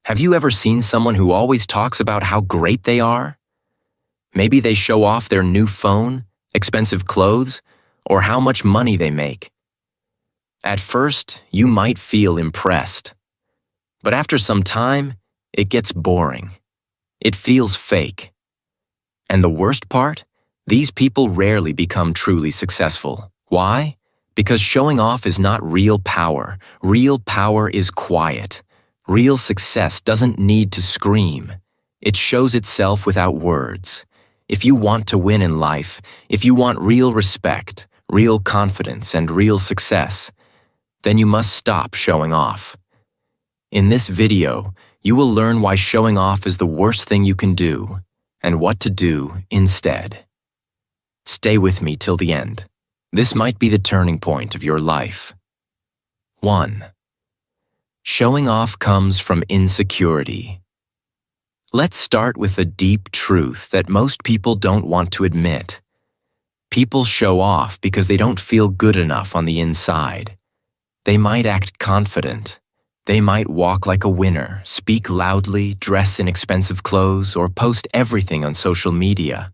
Have you ever seen someone who always talks about how great they are? Maybe they show off their new phone, expensive clothes, or how much money they make. At first, you might feel impressed. But after some time, it gets boring. It feels fake. And the worst part? These people rarely become truly successful. Why? Because showing off is not real power. Real power is quiet. Real success doesn't need to scream. It shows itself without words. If you want to win in life, if you want real respect, real confidence, and real success, then you must stop showing off. In this video, you will learn why showing off is the worst thing you can do and what to do instead. Stay with me till the end. This might be the turning point of your life. 1. Showing off comes from insecurity. Let's start with a deep truth that most people don't want to admit. People show off because they don't feel good enough on the inside. They might act confident. They might walk like a winner, speak loudly, dress in expensive clothes, or post everything on social media.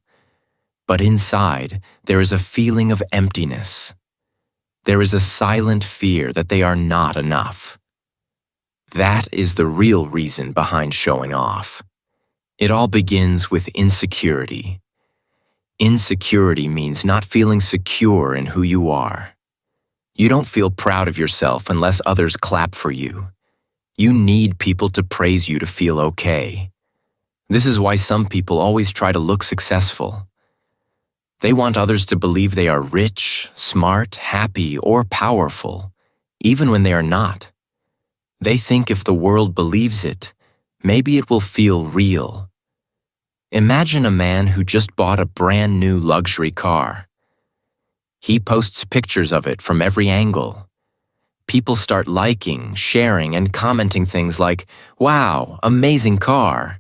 But inside, there is a feeling of emptiness. There is a silent fear that they are not enough. That is the real reason behind showing off. It all begins with insecurity. Insecurity means not feeling secure in who you are. You don't feel proud of yourself unless others clap for you. You need people to praise you to feel okay. This is why some people always try to look successful. They want others to believe they are rich, smart, happy, or powerful, even when they are not. They think if the world believes it, maybe it will feel real. Imagine a man who just bought a brand new luxury car. He posts pictures of it from every angle. People start liking, sharing, and commenting things like, "Wow, amazing car."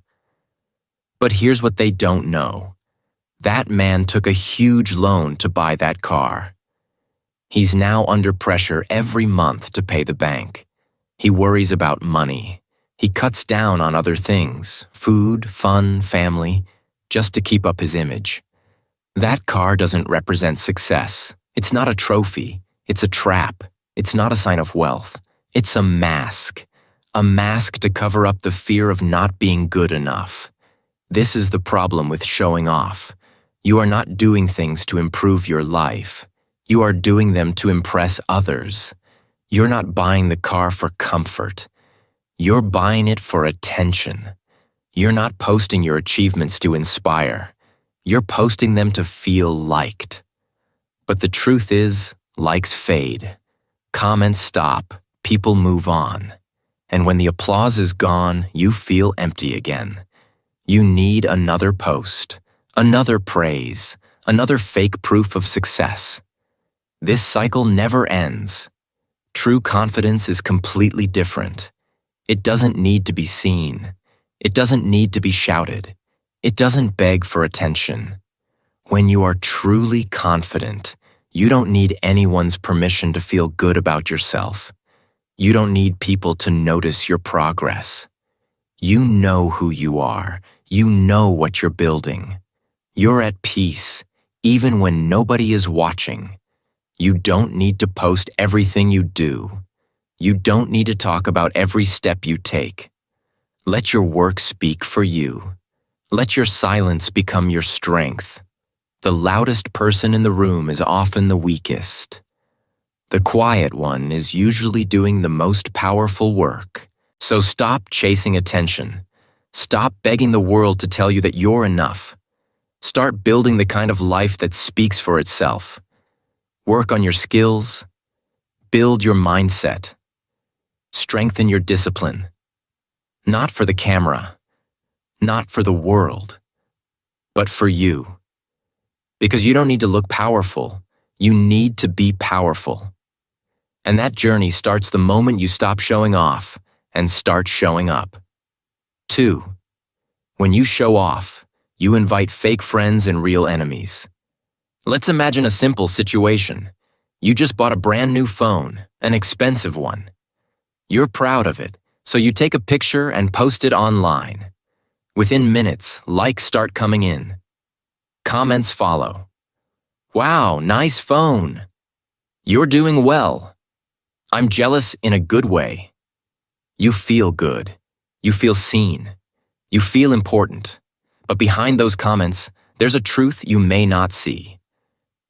But here's what they don't know. That man took a huge loan to buy that car. He's now under pressure every month to pay the bank. He worries about money. He cuts down on other things, food, fun, family, just to keep up his image. That car doesn't represent success. It's not a trophy. It's a trap. It's not a sign of wealth. It's a mask to cover up the fear of not being good enough. This is the problem with showing off. You are not doing things to improve your life. You are doing them to impress others. You're not buying the car for comfort. You're buying it for attention. You're not posting your achievements to inspire. You're posting them to feel liked. But the truth is, likes fade. Comments stop. People move on. And when the applause is gone, you feel empty again. You need another post, another praise, another fake proof of success. This cycle never ends. True confidence is completely different. It doesn't need to be seen. It doesn't need to be shouted. It doesn't beg for attention. When you are truly confident, you don't need anyone's permission to feel good about yourself. You don't need people to notice your progress. You know who you are. You know what you're building. You're at peace, even when nobody is watching. You don't need to post everything you do. You don't need to talk about every step you take. Let your work speak for you. Let your silence become your strength. The loudest person in the room is often the weakest. The quiet one is usually doing the most powerful work. So stop chasing attention. Stop begging the world to tell you that you're enough. Start building the kind of life that speaks for itself. Work on your skills. Build your mindset. Strengthen your discipline. Not for the camera, not for the world, but for you. Because you don't need to look powerful, you need to be powerful. And that journey starts the moment you stop showing off and start showing up. 2. When you show off, you invite fake friends and real enemies. Let's imagine a simple situation. You just bought a brand new phone, an expensive one. You're proud of it, So you take a picture and post it online. Within minutes, likes start coming in. Comments follow. Wow, nice phone. You're doing well. I'm jealous in a good way. You feel good. You feel seen. You feel important. But behind those comments, there's a truth you may not see.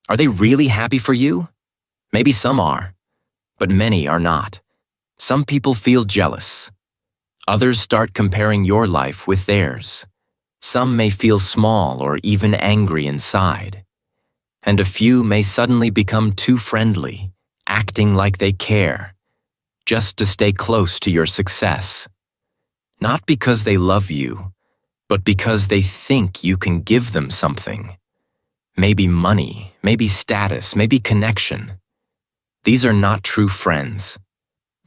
Are they really happy for you? Maybe some are, but many are not. Some people feel jealous. Others start comparing your life with theirs. Some may feel small or even angry inside. And a few may suddenly become too friendly, acting like they care, just to stay close to your success. Not because they love you, but because they think you can give them something. Maybe money, maybe status, maybe connection. These are not true friends.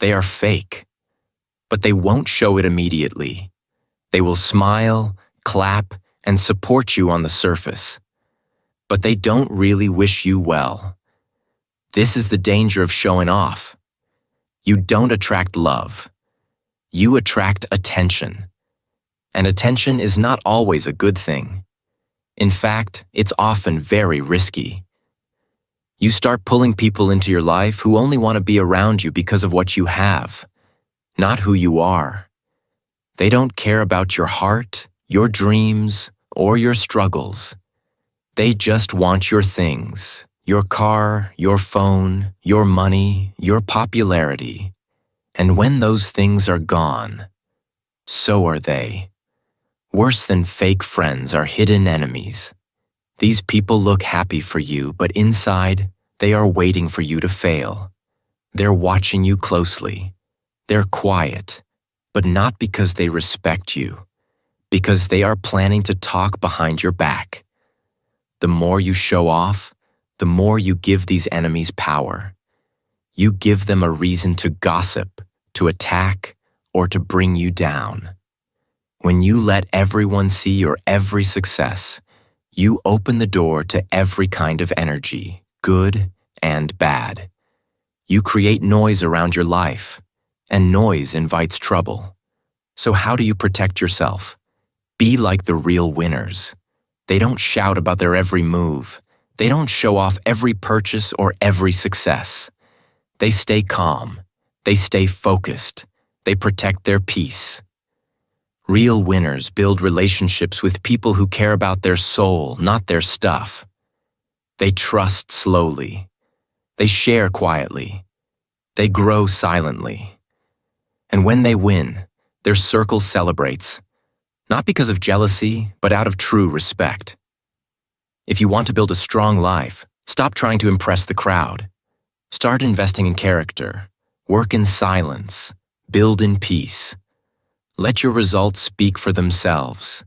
They are fake. But they won't show it immediately. They will smile, clap, and support you on the surface. But they don't really wish you well. This is the danger of showing off. You don't attract love. You attract attention. And attention is not always a good thing. In fact, it's often very risky. You start pulling people into your life who only want to be around you because of what you have, not who you are. They don't care about your heart, your dreams, or your struggles. They just want your things, your car, your phone, your money, your popularity. And when those things are gone, so are they. Worse than fake friends are hidden enemies. These people look happy for you, but inside, they are waiting for you to fail. They're watching you closely. They're quiet, but not because they respect you, because they are planning to talk behind your back. The more you show off, the more you give these enemies power. You give them a reason to gossip, to attack, or to bring you down. When you let everyone see your every success, you open the door to every kind of energy, good and bad. You create noise around your life, and noise invites trouble. So how do you protect yourself? Be like the real winners. They don't shout about their every move. They don't show off every purchase or every success. They stay calm. They stay focused. They protect their peace. Real winners build relationships with people who care about their soul, not their stuff. They trust slowly. They share quietly. They grow silently. And when they win, their circle celebrates, not because of jealousy, but out of true respect. If you want to build a strong life, stop trying to impress the crowd. Start investing in character. Work in silence. Build in peace. Let your results speak for themselves.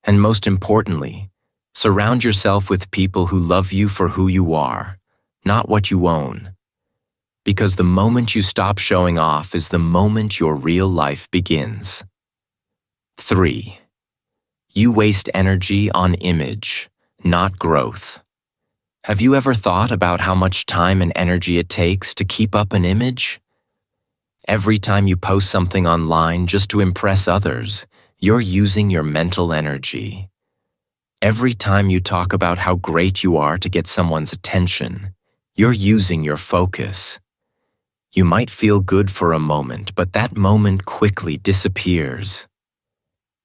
And most importantly, surround yourself with people who love you for who you are, not what you own. Because the moment you stop showing off is the moment your real life begins. 3. You waste energy on image, not growth. Have you ever thought about how much time and energy it takes to keep up an image? Every time you post something online just to impress others, you're using your mental energy. Every time you talk about how great you are to get someone's attention, you're using your focus. You might feel good for a moment, but that moment quickly disappears.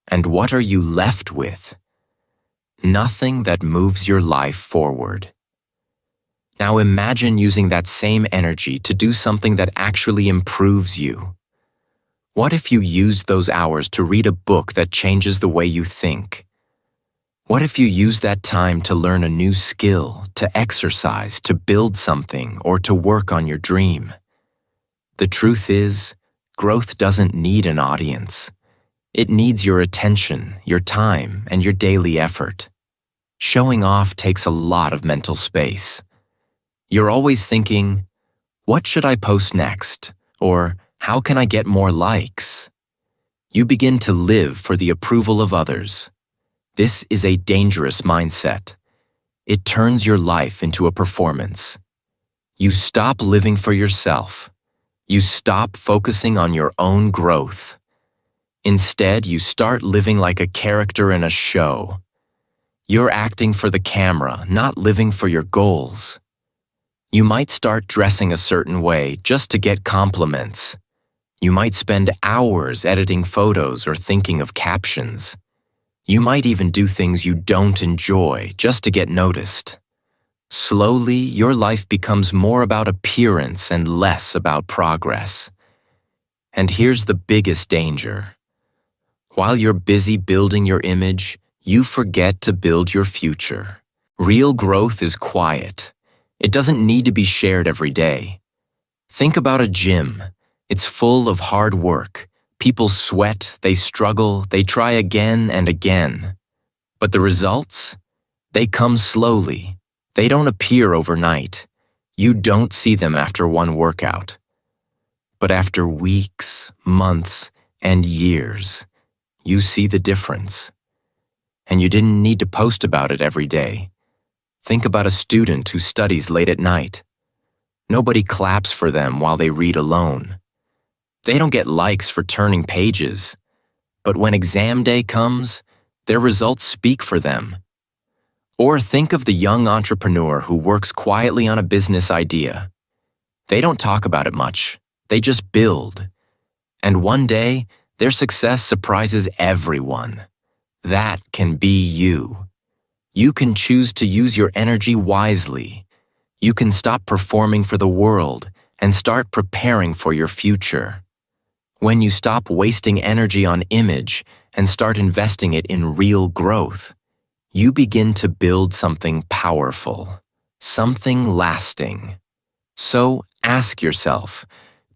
And what are you left with? Nothing that moves your life forward. Now imagine using that same energy to do something that actually improves you. What if you used those hours to read a book that changes the way you think? What if you use that time to learn a new skill, to exercise, to build something, or to work on your dream? The truth is, growth doesn't need an audience. It needs your attention, your time, and your daily effort. Showing off takes a lot of mental space. You're always thinking, what should I post next? Or how can I get more likes? You begin to live for the approval of others. This is a dangerous mindset. It turns your life into a performance. You stop living for yourself. You stop focusing on your own growth. Instead, you start living like a character in a show. You're acting for the camera, not living for your goals. You might start dressing a certain way just to get compliments. You might spend hours editing photos or thinking of captions. You might even do things you don't enjoy just to get noticed. Slowly, your life becomes more about appearance and less about progress. And here's the biggest danger. While you're busy building your image, you forget to build your future. Real growth is quiet. It doesn't need to be shared every day. Think about a gym. It's full of hard work. People sweat, they struggle, they try again and again. But the results? They come slowly. They don't appear overnight. You don't see them after one workout. But after weeks, months, and years, you see the difference. And you didn't need to post about it every day. Think about a student who studies late at night. Nobody claps for them while they read alone. They don't get likes for turning pages. But when exam day comes, their results speak for them. Or think of the young entrepreneur who works quietly on a business idea. They don't talk about it much. They just build. And one day, their success surprises everyone. That can be you. You can choose to use your energy wisely. You can stop performing for the world and start preparing for your future. When you stop wasting energy on image and start investing it in real growth, you begin to build something powerful, something lasting. So ask yourself,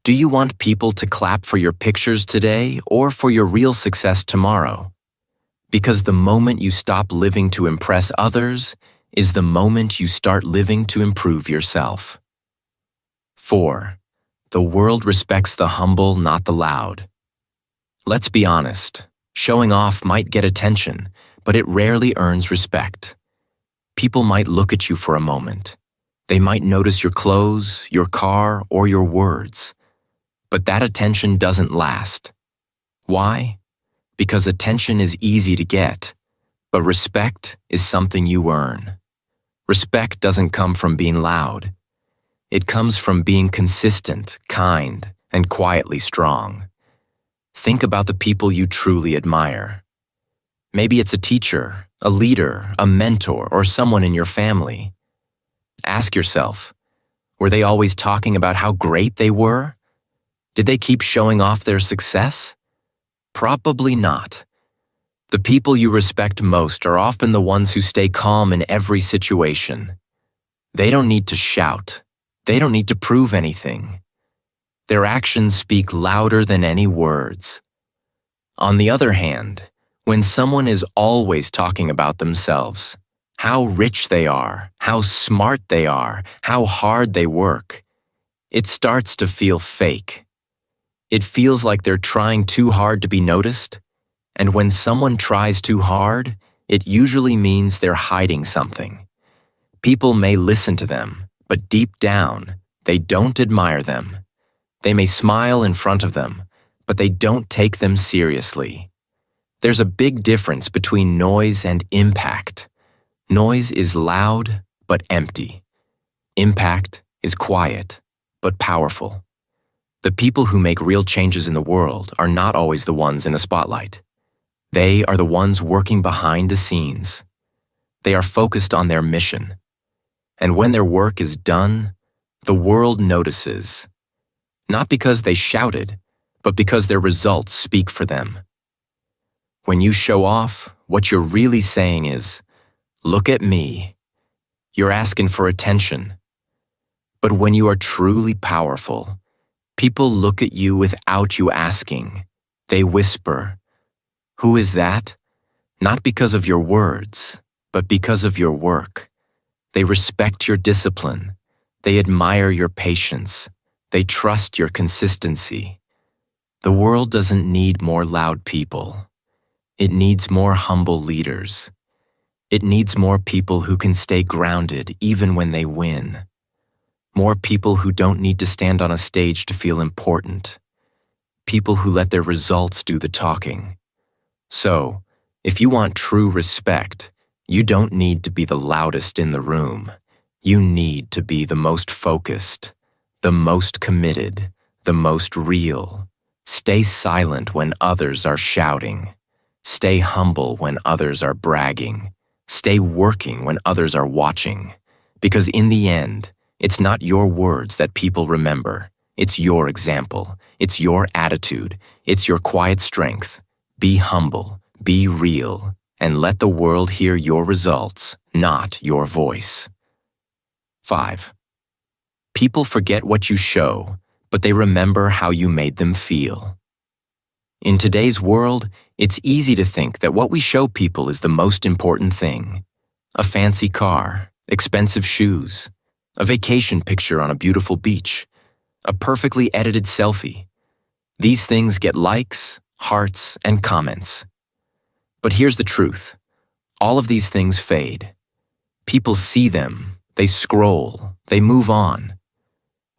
do you want people to clap for your pictures today or for your real success tomorrow? Because the moment you stop living to impress others is the moment you start living to improve yourself. 4. The world respects the humble, not the loud. Let's be honest. Showing off might get attention, but it rarely earns respect. People might look at you for a moment. They might notice your clothes, your car, or your words. But that attention doesn't last. Why? Because attention is easy to get, but respect is something you earn. Respect doesn't come from being loud. It comes from being consistent, kind, and quietly strong. Think about the people you truly admire. Maybe it's a teacher, a leader, a mentor, or someone in your family. Ask yourself, were they always talking about how great they were? Did they keep showing off their success? Probably not. The people you respect most are often the ones who stay calm in every situation. They don't need to shout. They don't need to prove anything. Their actions speak louder than any words. On the other hand, when someone is always talking about themselves, how rich they are, how smart they are, how hard they work, it starts to feel fake. It feels like they're trying too hard to be noticed, and when someone tries too hard, it usually means they're hiding something. People may listen to them, but deep down, they don't admire them. They may smile in front of them, but they don't take them seriously. There's a big difference between noise and impact. Noise is loud, but empty. Impact is quiet, but powerful. The people who make real changes in the world are not always the ones in the spotlight. They are the ones working behind the scenes. They are focused on their mission. And when their work is done, the world notices. Not because they shouted, but because their results speak for them. When you show off, what you're really saying is, "Look at me." You're asking for attention. But when you are truly powerful, people look at you without you asking. They whisper, "Who is that?" Not because of your words, but because of your work. They respect your discipline. They admire your patience. They trust your consistency. The world doesn't need more loud people. It needs more humble leaders. It needs more people who can stay grounded even when they win. More people who don't need to stand on a stage to feel important. people who let their results do the talking. So, if you want true respect, you don't need to be the loudest in the room. You need to be the most focused, the most committed, the most real. Stay silent when others are shouting. Stay humble when others are bragging. Stay working when others are watching. Because in the end, it's not your words that people remember. It's your example. It's your attitude. It's your quiet strength. Be humble, be real, and let the world hear your results, not your voice. 5. People forget what you show, but they remember how you made them feel. In today's world, it's easy to think that what we show people is the most important thing. A fancy car, expensive shoes, a vacation picture on a beautiful beach, a perfectly edited selfie. These things get likes, hearts, and comments. But here's the truth. All of these things fade. People see them, they scroll, they move on.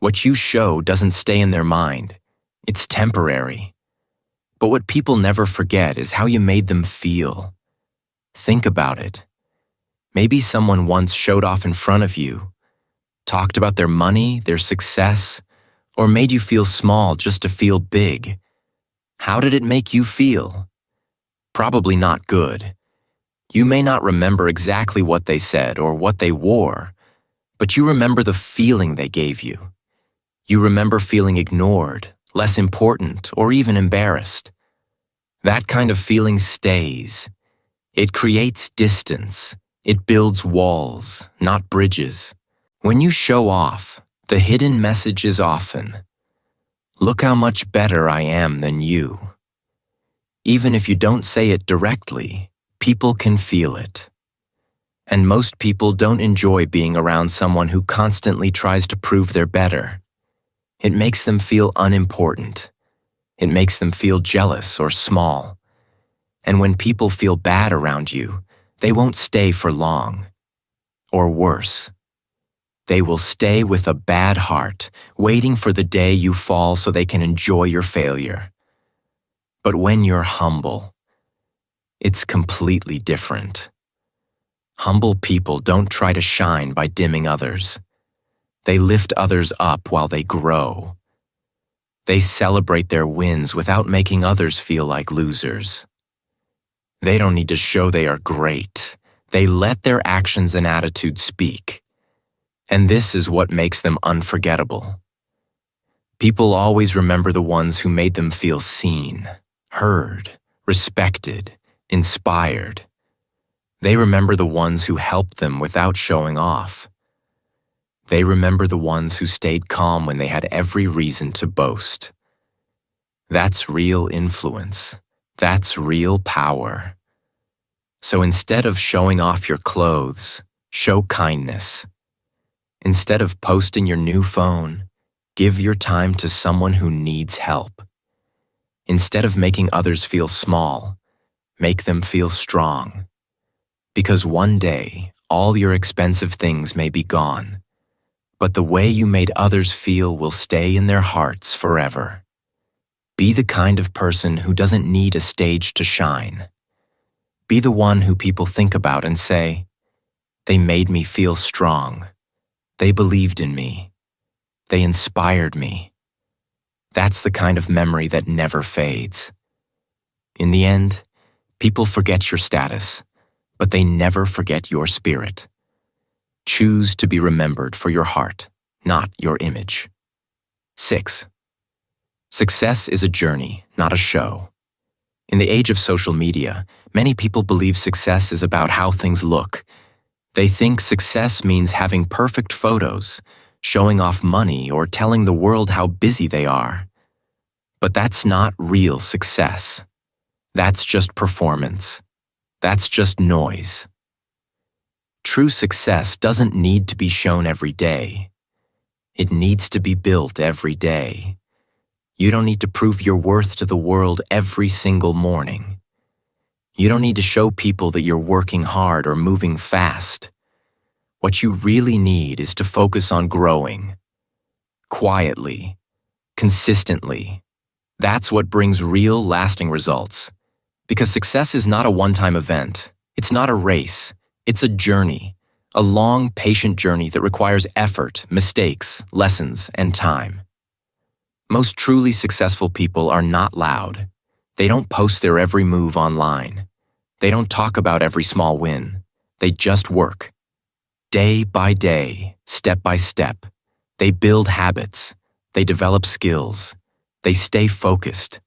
What you show doesn't stay in their mind. It's temporary. But what people never forget is how you made them feel. Think about it. Maybe someone once showed off in front of you, talked about their money, their success, or made you feel small just to feel big. How did it make you feel? Probably not good. You may not remember exactly what they said or what they wore, but you remember the feeling they gave you. You remember feeling ignored, less important, or even embarrassed. That kind of feeling stays. It creates distance. It builds walls, not bridges. When you show off, the hidden message is often, "Look how much better I am than you." Even if you don't say it directly, people can feel it. And most people don't enjoy being around someone who constantly tries to prove they're better. It makes them feel unimportant. It makes them feel jealous or small. And when people feel bad around you, they won't stay for long. Or worse, they will stay with a bad heart, waiting for the day you fall so they can enjoy your failure. But when you're humble, it's completely different. Humble people don't try to shine by dimming others. They lift others up while they grow. They celebrate their wins without making others feel like losers. They don't need to show they are great. They let their actions and attitudes speak. And this is what makes them unforgettable. People always remember the ones who made them feel seen, heard, respected, inspired. They remember the ones who helped them without showing off. They remember the ones who stayed calm when they had every reason to boast. That's real influence. That's real power. So instead of showing off your clothes, show kindness. Instead of posting your new phone, give your time to someone who needs help. Instead of making others feel small, make them feel strong. Because one day, all your expensive things may be gone, but the way you made others feel will stay in their hearts forever. Be the kind of person who doesn't need a stage to shine. Be the one who people think about and say, "They made me feel strong. They believed in me. They inspired me." That's the kind of memory that never fades. In the end, people forget your status, but they never forget your spirit. Choose to be remembered for your heart, not your image. 6. Success is a journey, not a show. In the age of social media, many people believe success is about how things look. They think success means having perfect photos, showing off money, or telling the world how busy they are. But that's not real success. That's just performance. That's just noise. True success doesn't need to be shown every day. It needs to be built every day. You don't need to prove your worth to the world every single morning. You don't need to show people that you're working hard or moving fast. What you really need is to focus on growing. Quietly, consistently, That's what brings real, lasting results. Because success is not a one-time event. It's not a race. It's a journey. A long, patient journey that requires effort, mistakes, lessons, and time. Most truly successful people are not loud. They don't post their every move online. They don't talk about every small win. They just work. Day by day, step by step. They build habits. They develop skills. They stay focused.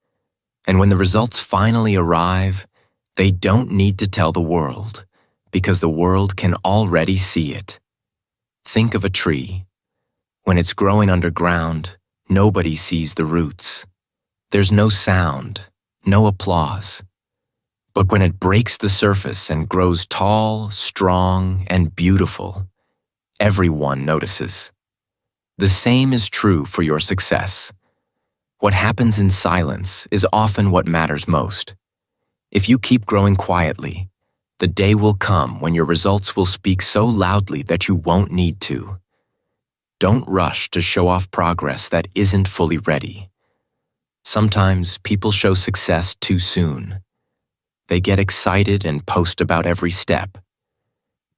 And when the results finally arrive, they don't need to tell the world, because the world can already see it. Think of a tree. When it's growing underground, nobody sees the roots. There's no sound, no applause. But when it breaks the surface and grows tall, strong, and beautiful, everyone notices. The same is true for your success. What happens in silence is often what matters most. If you keep growing quietly, the day will come when your results will speak so loudly that you won't need to. Don't rush to show off progress that isn't fully ready. Sometimes people show success too soon. They get excited and post about every step.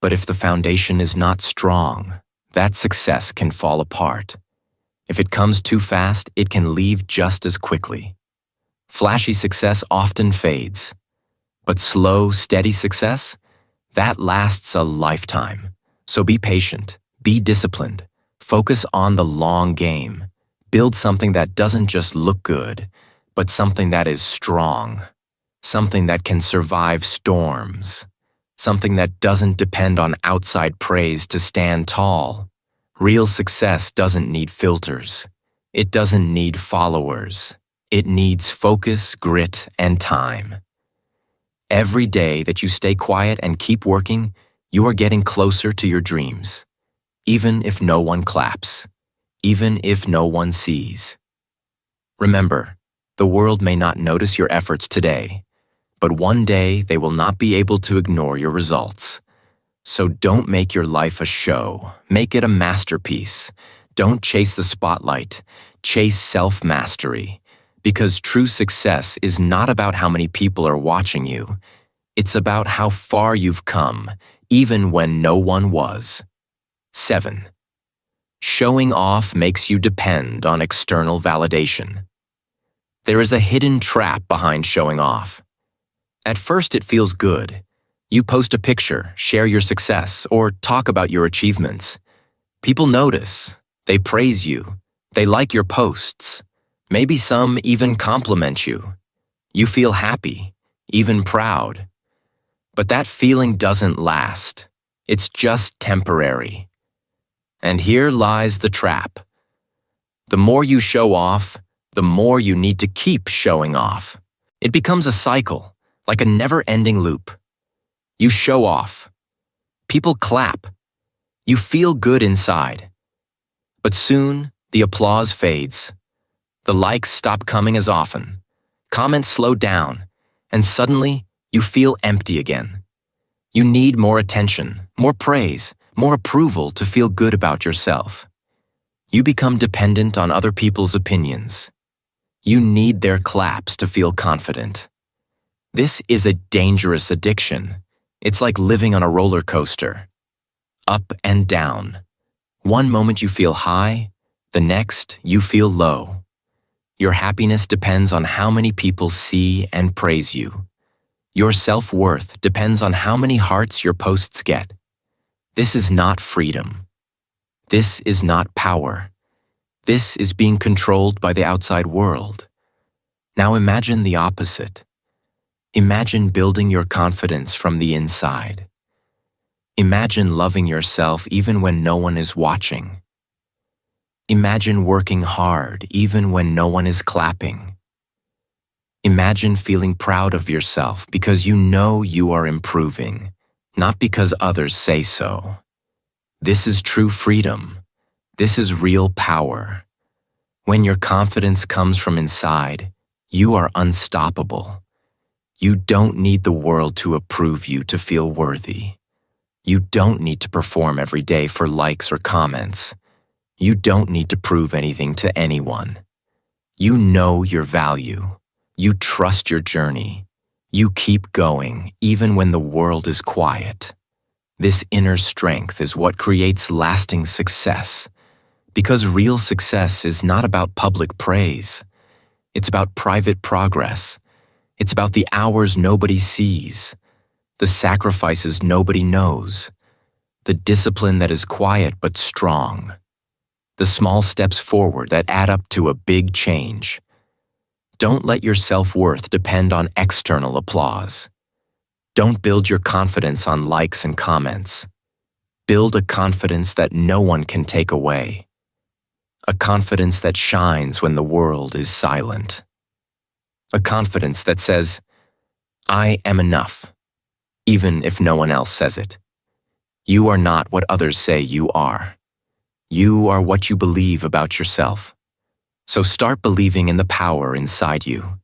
But if the foundation is not strong, that success can fall apart. If it comes too fast, it can leave just as quickly. Flashy success often fades. But slow, steady success, that lasts a lifetime. So be patient, be disciplined, focus on the long game. Build something that doesn't just look good, but something that is strong. Something that can survive storms. Something that doesn't depend on outside praise to stand tall. Real success doesn't need filters. It doesn't need followers. It needs focus, grit, and time. Every day that you stay quiet and keep working, you are getting closer to your dreams. Even if no one claps. Even if no one sees. Remember, the world may not notice your efforts today, but one day they will not be able to ignore your results. So don't make your life a show. Make it a masterpiece. Don't chase the spotlight. Chase self-mastery. Because true success is not about how many people are watching you. It's about how far you've come, even when no one was. 7. Showing off makes you depend on external validation. There is a hidden trap behind showing off. At first it feels good. You post a picture, share your success, or talk about your achievements. People notice. They praise you. They like your posts. Maybe some even compliment you. You feel happy, even proud. But that feeling doesn't last. It's just temporary. And here lies the trap. The more you show off, the more you need to keep showing off. It becomes a cycle, like a never-ending loop. You show off. People clap. You feel good inside. But soon, the applause fades. The likes stop coming as often. Comments slow down, and suddenly, you feel empty again. You need more attention, more praise, more approval to feel good about yourself. You become dependent on other people's opinions. You need their claps to feel confident. This is a dangerous addiction. It's like living on a roller coaster. Up and down. One moment you feel high, the next you feel low. Your happiness depends on how many people see and praise you. Your self-worth depends on how many hearts your posts get. This is not freedom. This is not power. This is being controlled by the outside world. Now imagine the opposite. Imagine building your confidence from the inside. Imagine loving yourself even when no one is watching. Imagine working hard even when no one is clapping. Imagine feeling proud of yourself because you know you are improving, not because others say so. This is true freedom. This is real power. When your confidence comes from inside, you are unstoppable. You don't need the world to approve you to feel worthy. You don't need to perform every day for likes or comments. You don't need to prove anything to anyone. You know your value. You trust your journey. You keep going even when the world is quiet. This inner strength is what creates lasting success, because real success is not about public praise. It's about private progress. It's about the hours nobody sees, the sacrifices nobody knows, the discipline that is quiet but strong, the small steps forward that add up to a big change. Don't let your self-worth depend on external applause. Don't build your confidence on likes and comments. Build a confidence that no one can take away. A confidence that shines when the world is silent. A confidence that says, I am enough, even if no one else says it. You are not what others say you are. You are what you believe about yourself. So start believing in the power inside you.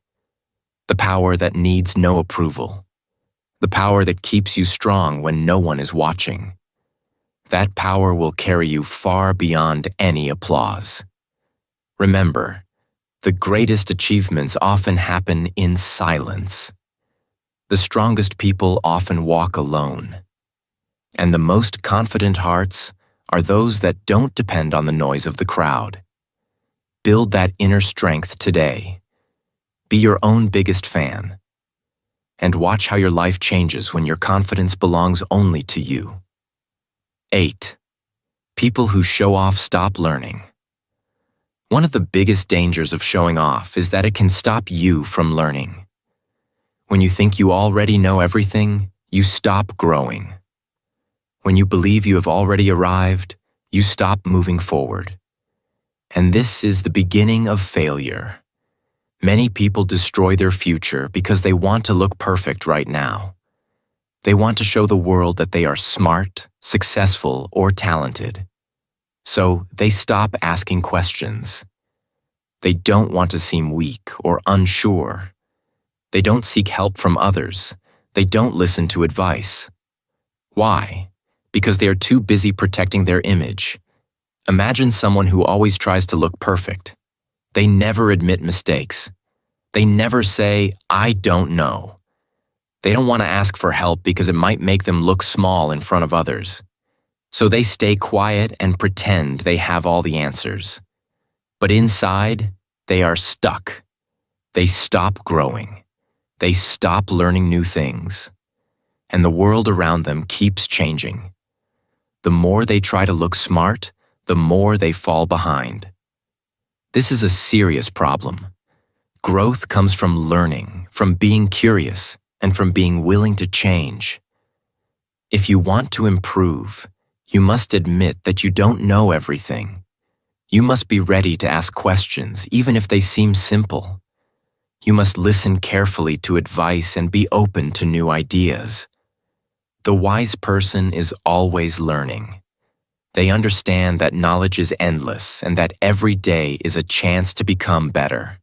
The power that needs no approval. The power that keeps you strong when no one is watching. That power will carry you far beyond any applause. Remember, the greatest achievements often happen in silence. The strongest people often walk alone. And the most confident hearts are those that don't depend on the noise of the crowd. Build that inner strength today. Be your own biggest fan. And watch how your life changes when your confidence belongs only to you. 8. People who show off stop learning. One of the biggest dangers of showing off is that it can stop you from learning. When you think you already know everything, you stop growing. When you believe you have already arrived, you stop moving forward. And this is the beginning of failure. Many people destroy their future because they want to look perfect right now. They want to show the world that they are smart, successful, or talented. So they stop asking questions. They don't want to seem weak or unsure. They don't seek help from others. They don't listen to advice. Why? Because they are too busy protecting their image. Imagine someone who always tries to look perfect. They never admit mistakes. They never say, I don't know. They don't want to ask for help because it might make them look small in front of others. So they stay quiet and pretend they have all the answers. But inside, they are stuck. They stop growing. They stop learning new things. And the world around them keeps changing. The more they try to look smart, the more they fall behind. This is a serious problem. Growth comes from learning, from being curious, and from being willing to change. If you want to improve, you must admit that you don't know everything. You must be ready to ask questions, even if they seem simple. You must listen carefully to advice and be open to new ideas. The wise person is always learning. They understand that knowledge is endless and that every day is a chance to become better.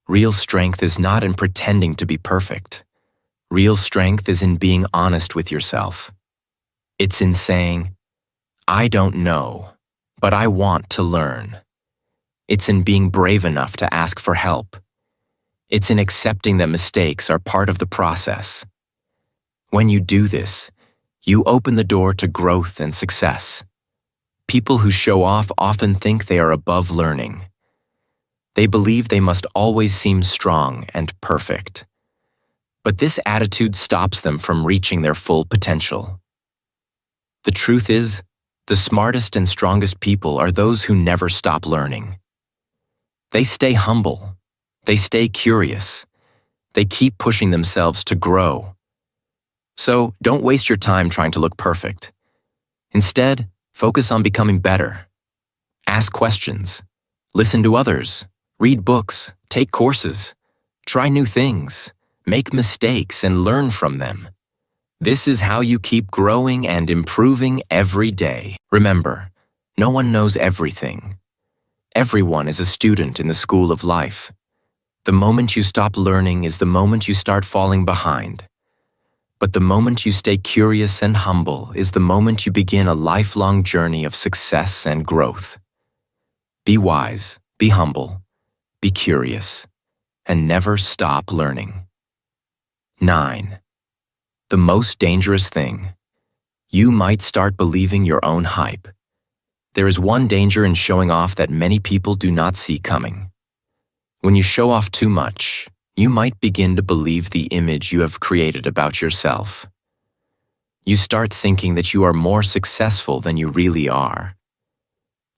Real strength is not in pretending to be perfect. Real strength is in being honest with yourself. It's in saying, I don't know, but I want to learn. It's in being brave enough to ask for help. It's in accepting that mistakes are part of the process. When you do this, you open the door to growth and success. People who show off often think they are above learning. They believe they must always seem strong and perfect. But this attitude stops them from reaching their full potential. The truth is, the smartest and strongest people are those who never stop learning. They stay humble. They stay curious. They keep pushing themselves to grow. So don't waste your time trying to look perfect. Instead, focus on becoming better. Ask questions. Listen to others. Read books. Take courses. Try new things. Make mistakes and learn from them. This is how you keep growing and improving every day. Remember, no one knows everything. Everyone is a student in the school of life. The moment you stop learning is the moment you start falling behind. But the moment you stay curious and humble is the moment you begin a lifelong journey of success and growth. Be wise, be humble, be curious, and never stop learning. 9. The most dangerous thing. You might start believing your own hype. There is one danger in showing off that many people do not see coming. When you show off too much, you might begin to believe the image you have created about yourself. You start thinking that you are more successful than you really are.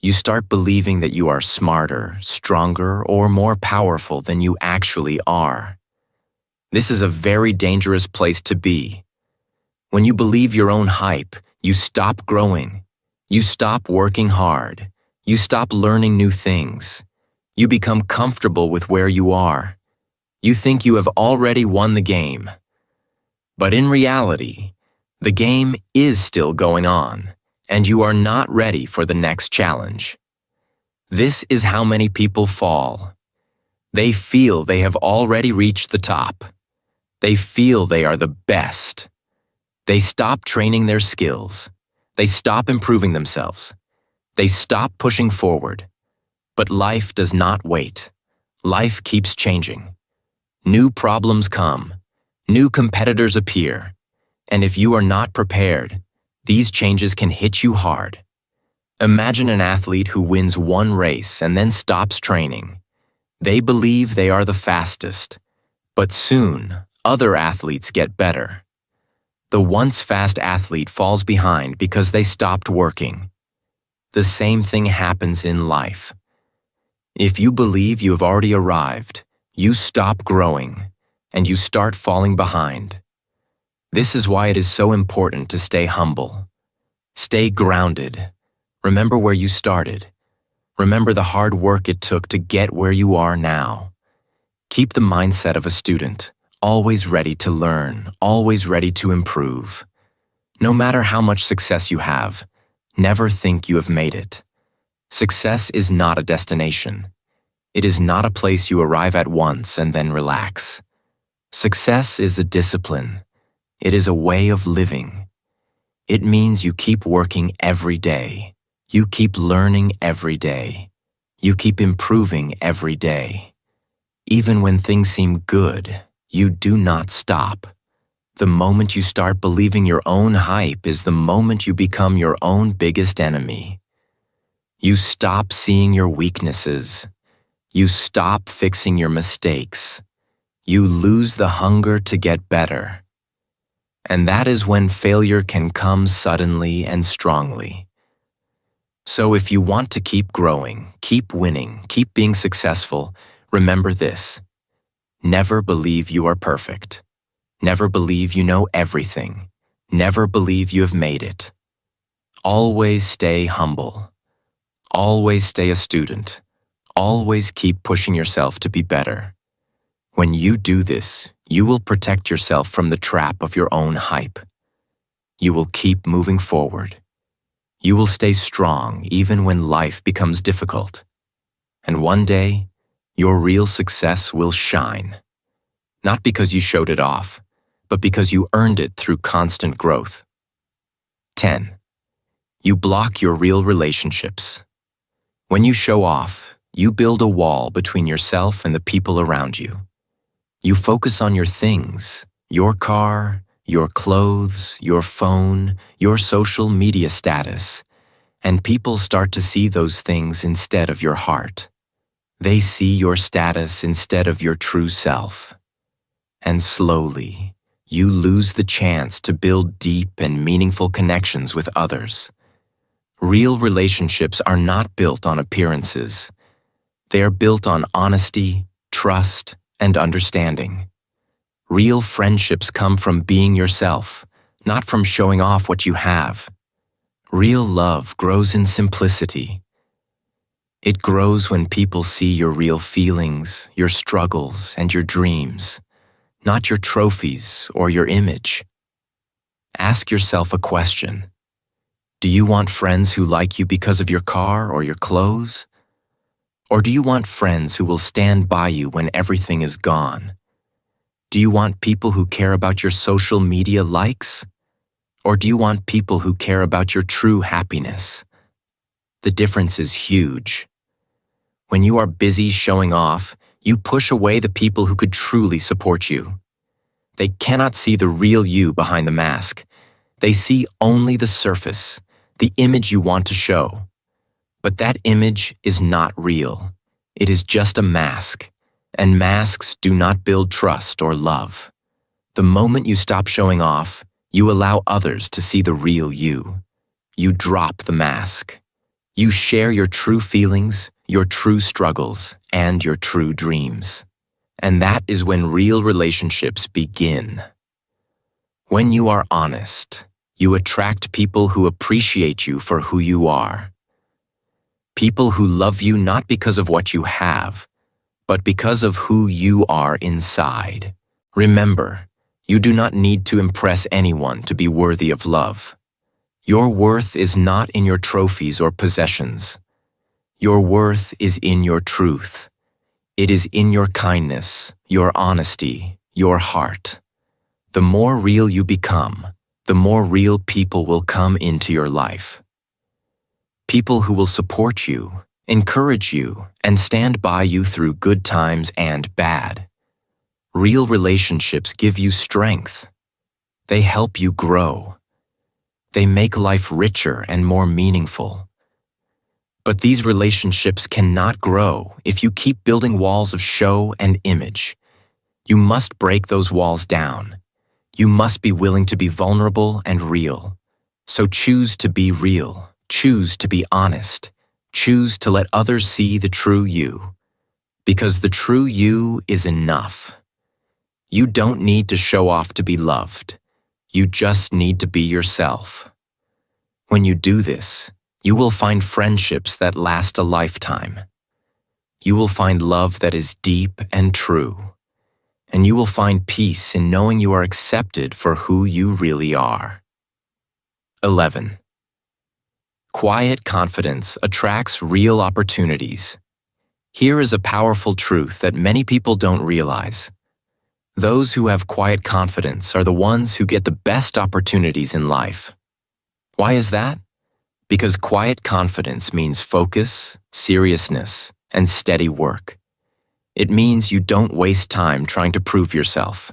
You start believing that you are smarter, stronger, or more powerful than you actually are. This is a very dangerous place to be. When you believe your own hype, you stop growing. You stop working hard. You stop learning new things. You become comfortable with where you are. You think you have already won the game. But in reality, the game is still going on, and you are not ready for the next challenge. This is how many people fall. They feel they have already reached the top. They feel they are the best. They stop training their skills. They stop improving themselves. They stop pushing forward. But life does not wait. Life keeps changing. New problems come. New competitors appear. And if you are not prepared, these changes can hit you hard. Imagine an athlete who wins one race and then stops training. They believe they are the fastest. But soon, other athletes get better. The once fast athlete falls behind because they stopped working. The same thing happens in life. If you believe you have already arrived, you stop growing, and you start falling behind. This is why it is so important to stay humble. Stay grounded. Remember where you started. Remember the hard work it took to get where you are now. Keep the mindset of a student, always ready to learn, always ready to improve. No matter how much success you have, never think you have made it. Success is not a destination. It is not a place you arrive at once and then relax. Success is a discipline. It is a way of living. It means you keep working every day. You keep learning every day. You keep improving every day. Even when things seem good, you do not stop. The moment you start believing your own hype is the moment you become your own biggest enemy. You stop seeing your weaknesses. You stop fixing your mistakes. You lose the hunger to get better. And that is when failure can come suddenly and strongly. So if you want to keep growing, keep winning, keep being successful, remember this. Never believe you are perfect. Never believe you know everything. Never believe you have made it. Always stay humble. Always stay a student. Always keep pushing yourself to be better. When you do this, you will protect yourself from the trap of your own hype. You will keep moving forward. You will stay strong even when life becomes difficult. And one day, your real success will shine. Not because you showed it off, but because you earned it through constant growth. 10. You block your real relationships. When you show off, you build a wall between yourself and the people around you. You focus on your things, your car, your clothes, your phone, your social media status, and people start to see those things instead of your heart. They see your status instead of your true self. And slowly, you lose the chance to build deep and meaningful connections with others. Real relationships are not built on appearances. They are built on honesty, trust, and understanding. Real friendships come from being yourself, not from showing off what you have. Real love grows in simplicity. It grows when people see your real feelings, your struggles, and your dreams, not your trophies or your image. Ask yourself a question. Do you want friends who like you because of your car or your clothes? Or do you want friends who will stand by you when everything is gone? Do you want people who care about your social media likes? Or do you want people who care about your true happiness? The difference is huge. When you are busy showing off, you push away the people who could truly support you. They cannot see the real you behind the mask. They see only the surface, the image you want to show. But that image is not real. It is just a mask, and masks do not build trust or love. The moment you stop showing off, you allow others to see the real you. You drop the mask. You share your true feelings, your true struggles, and your true dreams. And that is when real relationships begin. When you are honest, you attract people who appreciate you for who you are. People who love you not because of what you have, but because of who you are inside. Remember, you do not need to impress anyone to be worthy of love. Your worth is not in your trophies or possessions. Your worth is in your truth. It is in your kindness, your honesty, your heart. The more real you become, the more real people will come into your life. People who will support you, encourage you, and stand by you through good times and bad. Real relationships give you strength. They help you grow. They make life richer and more meaningful. But these relationships cannot grow if you keep building walls of show and image. You must break those walls down. You must be willing to be vulnerable and real. So choose to be real. Choose to be honest. Choose to let others see the true you. Because the true you is enough. You don't need to show off to be loved. You just need to be yourself. When you do this, you will find friendships that last a lifetime. You will find love that is deep and true. And you will find peace in knowing you are accepted for who you really are. 11. Quiet confidence attracts real opportunities. Here is a powerful truth that many people don't realize. Those who have quiet confidence are the ones who get the best opportunities in life. Why is that? Because quiet confidence means focus, seriousness, and steady work. It means you don't waste time trying to prove yourself.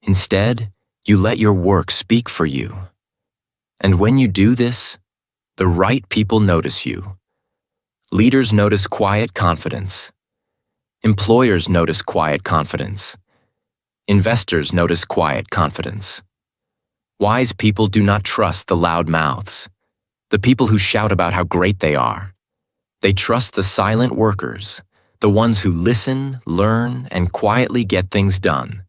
Instead, you let your work speak for you. And when you do this, the right people notice you. Leaders notice quiet confidence. Employers notice quiet confidence. Investors notice quiet confidence. Wise people do not trust the loud mouths, the people who shout about how great they are. They trust the silent workers, the ones who listen, learn, and quietly get things done.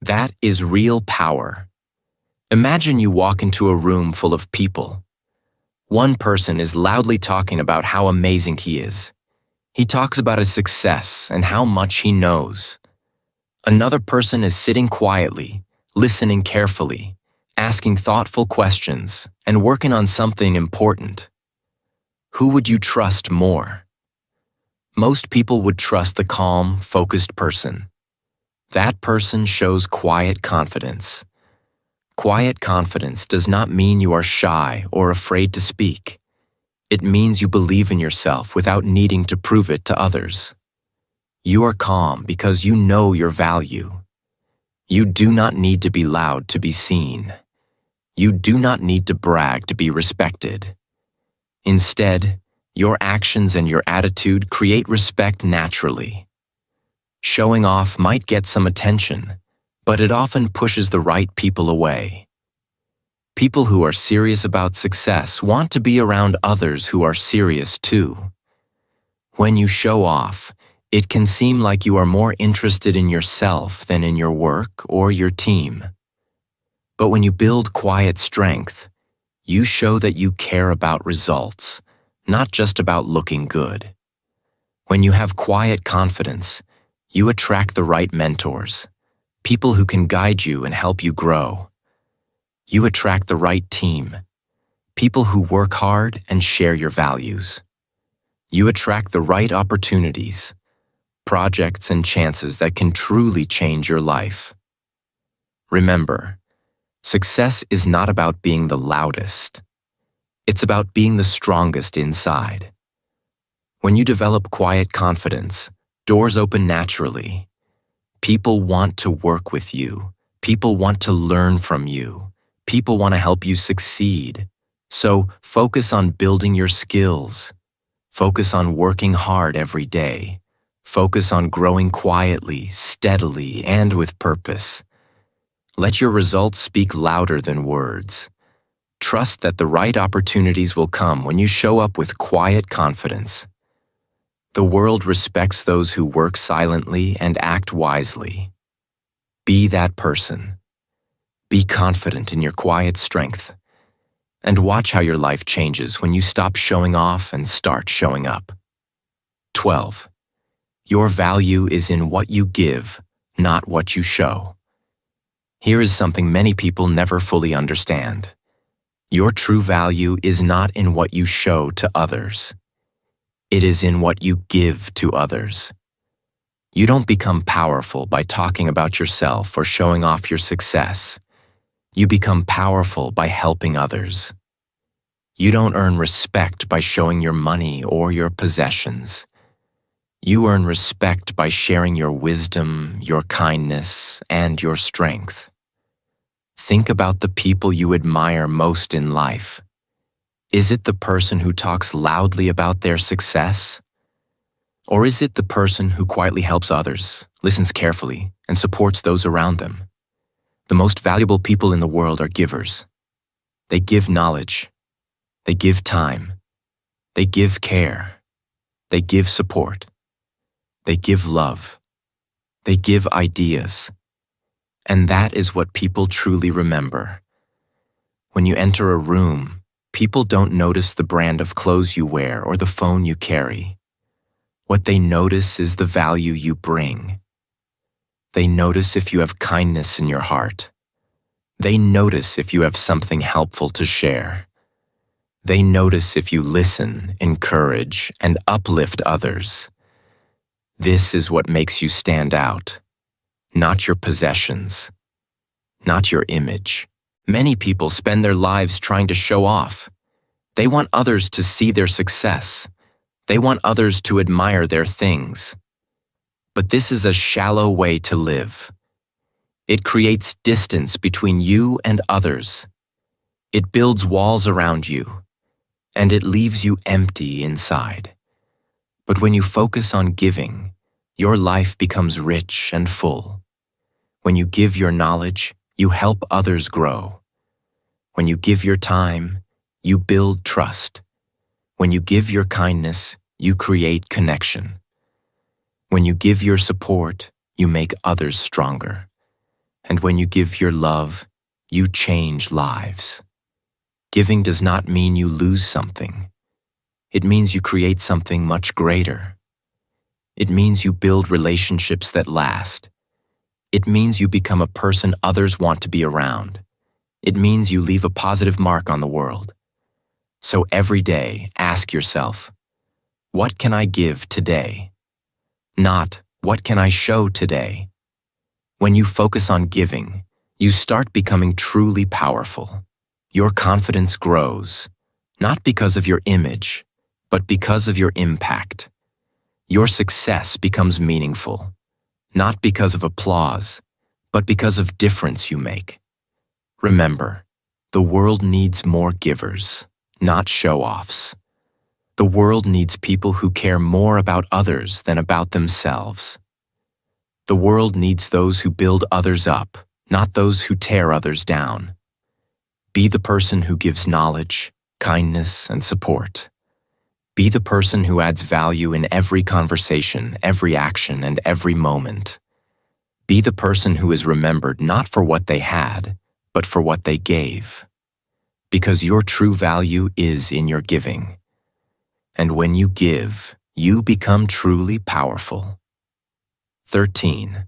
That is real power. Imagine you walk into a room full of people. One person is loudly talking about how amazing he is. He talks about his success and how much he knows. Another person is sitting quietly, listening carefully, asking thoughtful questions, and working on something important. Who would you trust more? Most people would trust the calm, focused person. That person shows quiet confidence. Quiet confidence does not mean you are shy or afraid to speak. It means you believe in yourself without needing to prove it to others. You are calm because you know your value. You do not need to be loud to be seen. You do not need to brag to be respected. Instead, your actions and your attitude create respect naturally. Showing off might get some attention, but it often pushes the right people away. People who are serious about success want to be around others who are serious too. When you show off, it can seem like you are more interested in yourself than in your work or your team. But when you build quiet strength, you show that you care about results, not just about looking good. When you have quiet confidence, you attract the right mentors, people who can guide you and help you grow. You attract the right team, people who work hard and share your values. You attract the right opportunities, projects and chances that can truly change your life. Remember, success is not about being the loudest. It's about being the strongest inside. When you develop quiet confidence, doors open naturally. People want to work with you. People want to learn from you. People want to help you succeed. So focus on building your skills. Focus on working hard every day. Focus on growing quietly, steadily, and with purpose. Let your results speak louder than words. Trust that the right opportunities will come when you show up with quiet confidence. The world respects those who work silently and act wisely. Be that person. Be confident in your quiet strength. And watch how your life changes when you stop showing off and start showing up. 12. Your value is in what you give, not what you show. Here is something many people never fully understand. Your true value is not in what you show to others. It is in what you give to others. You don't become powerful by talking about yourself or showing off your success. You become powerful by helping others. You don't earn respect by showing your money or your possessions. You earn respect by sharing your wisdom, your kindness, and your strength. Think about the people you admire most in life. Is it the person who talks loudly about their success? Or is it the person who quietly helps others, listens carefully, and supports those around them? The most valuable people in the world are givers. They give knowledge. They give time. They give care. They give support. They give love. They give ideas. And that is what people truly remember. When you enter a room, people don't notice the brand of clothes you wear or the phone you carry. What they notice is the value you bring. They notice if you have kindness in your heart. They notice if you have something helpful to share. They notice if you listen, encourage, and uplift others. This is what makes you stand out, not your possessions, not your image. Many people spend their lives trying to show off. They want others to see their success. They want others to admire their things. But this is a shallow way to live. It creates distance between you and others. It builds walls around you, and it leaves you empty inside. But when you focus on giving, your life becomes rich and full. When you give your knowledge, you help others grow. When you give your time, you build trust. When you give your kindness, you create connection. When you give your support, you make others stronger. And when you give your love, you change lives. Giving does not mean you lose something. It means you create something much greater. It means you build relationships that last. It means you become a person others want to be around. It means you leave a positive mark on the world. So every day, ask yourself, what can I give today? Not, what can I show today? When you focus on giving, you start becoming truly powerful. Your confidence grows, not because of your image, but because of your impact. Your success becomes meaningful, not because of applause, but because of difference you make. Remember, the world needs more givers, not show-offs. The world needs people who care more about others than about themselves. The world needs those who build others up, not those who tear others down. Be the person who gives knowledge, kindness, and support. Be the person who adds value in every conversation, every action, and every moment. Be the person who is remembered not for what they had, but for what they gave. Because your true value is in your giving. And when you give, you become truly powerful. 13.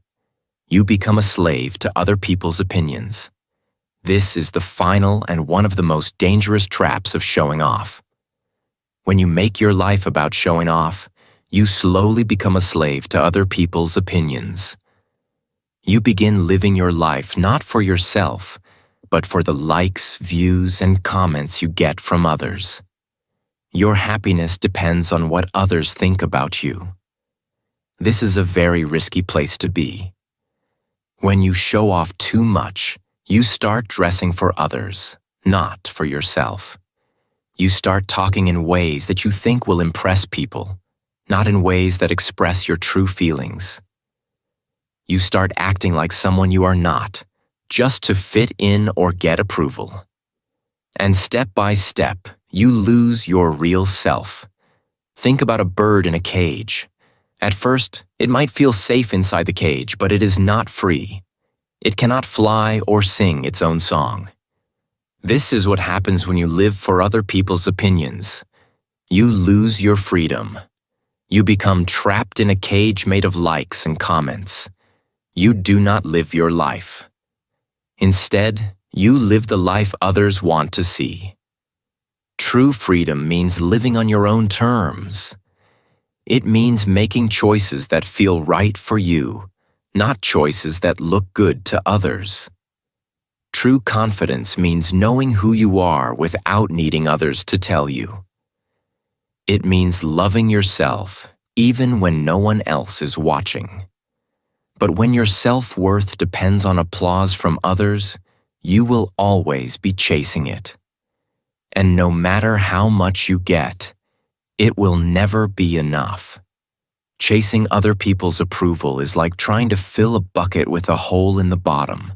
You become a slave to other people's opinions. This is the final and one of the most dangerous traps of showing off. When you make your life about showing off, you slowly become a slave to other people's opinions. You begin living your life not for yourself, but for the likes, views, and comments you get from others. Your happiness depends on what others think about you. This is a very risky place to be. When you show off too much, you start dressing for others, not for yourself. You start talking in ways that you think will impress people, not in ways that express your true feelings. You start acting like someone you are not, just to fit in or get approval. And step by step, you lose your real self. Think about a bird in a cage. At first, it might feel safe inside the cage, but it is not free. It cannot fly or sing its own song. This is what happens when you live for other people's opinions. You lose your freedom. You become trapped in a cage made of likes and comments. You do not live your life. Instead, you live the life others want to see. True freedom means living on your own terms. It means making choices that feel right for you, not choices that look good to others. True confidence means knowing who you are without needing others to tell you. It means loving yourself even when no one else is watching. But when your self-worth depends on applause from others, you will always be chasing it. And no matter how much you get, it will never be enough. Chasing other people's approval is like trying to fill a bucket with a hole in the bottom.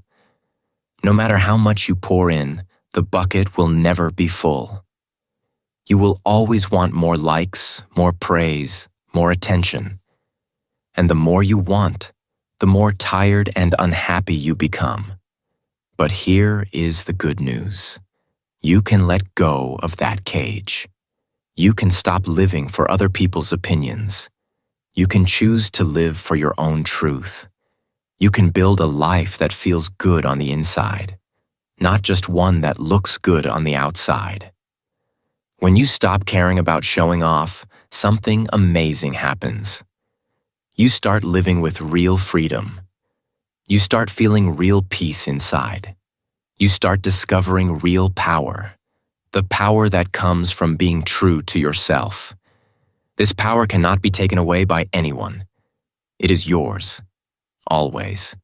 No matter how much you pour in, the bucket will never be full. You will always want more likes, more praise, more attention. And the more you want, the more tired and unhappy you become. But here is the good news. You can let go of that cage. You can stop living for other people's opinions. You can choose to live for your own truth. You can build a life that feels good on the inside, not just one that looks good on the outside. When you stop caring about showing off, something amazing happens. You start living with real freedom. You start feeling real peace inside. You start discovering real power. The power that comes from being true to yourself. This power cannot be taken away by anyone. It is yours, always.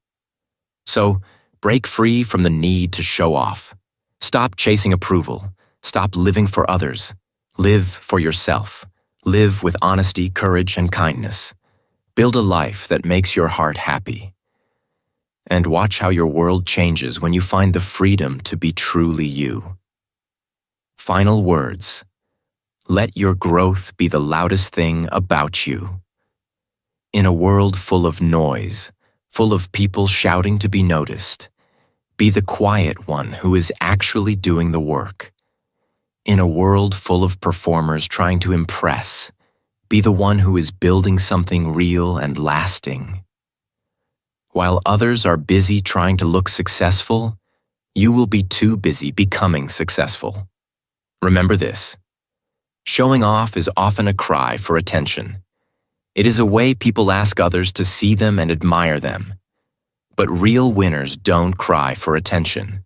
So, break free from the need to show off. Stop chasing approval. Stop living for others. Live for yourself. Live with honesty, courage, and kindness. Build a life that makes your heart happy. And watch how your world changes when you find the freedom to be truly you. Final words. Let your growth be the loudest thing about you. In a world full of noise, full of people shouting to be noticed, be the quiet one who is actually doing the work. In a world full of performers trying to impress, be the one who is building something real and lasting. While others are busy trying to look successful, you will be too busy becoming successful. Remember this. Showing off is often a cry for attention. It is a way people ask others to see them and admire them. But real winners don't cry for attention.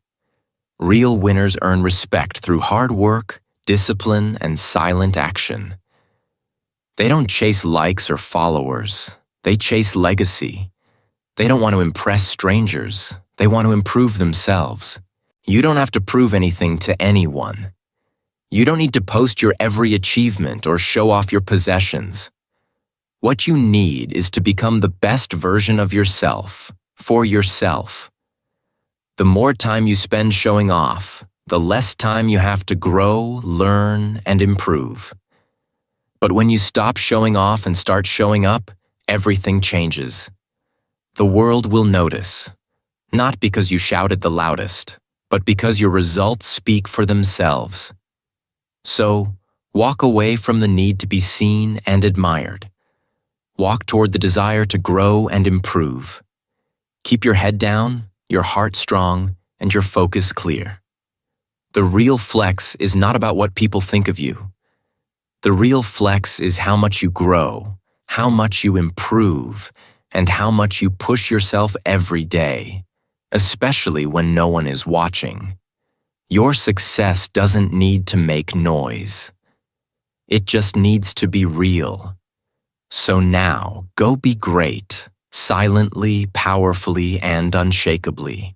Real winners earn respect through hard work, discipline, and silent action. They don't chase likes or followers. They chase legacy. They don't want to impress strangers. They want to improve themselves. You don't have to prove anything to anyone. You don't need to post your every achievement or show off your possessions. What you need is to become the best version of yourself, for yourself. The more time you spend showing off, the less time you have to grow, learn, and improve. But when you stop showing off and start showing up, everything changes. The world will notice, not because you shouted the loudest, but because your results speak for themselves. So, walk away from the need to be seen and admired. Walk toward the desire to grow and improve. Keep your head down, your heart strong, and your focus clear. The real flex is not about what people think of you. The real flex is how much you grow, how much you improve, and how much you push yourself every day, especially when no one is watching. Your success doesn't need to make noise. It just needs to be real. So now, go be great, silently, powerfully, and unshakably.